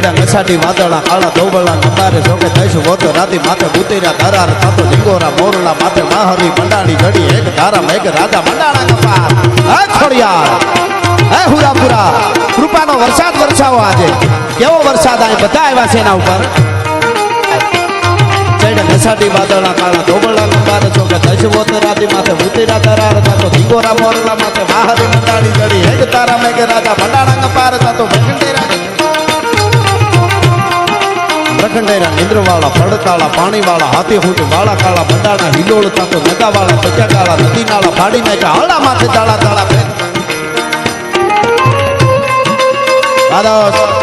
ચૈડા નસાટી વાદળા કાળા ધોબળા નંબારે જોકે થઈશું ગોતો રાતી માથે ઉતર્યા ધરાર થતો ઢીંગોરા મોરલા માથે માહરી મંડાણી ઘડી એક ધારા મેઘ રાજા મંડાણા કપાર હે ખોડિયાર હે હુરાપુરા કૃપાનો વરસાદ વરસાવો આજે કેવો વરસાદ આ બધા આવ્યા છે એના ઉપર ચૈડા નસાટી વાદળા કાળા ધોબળા નંબારે જોકે થઈશું ગોતો રાતી માથે ઉતર્યા ધરાર થતો ઢીંગોરા મોરલા માથે માહરી મંડાણી ઘડી એક ધારા મેઘ રાજા મંડાણા કપાર થતો પ્રખંડેરા નિંદ્રવાળા પડતાળા પાણીવાળા હાથી હુંટ વાળા કાળા બંડાણા હિલોળ તાતો નગાવાળા પચાકાળા નદી નાળા ફાડી નાખ્યા હળા માથે તાળા તાળા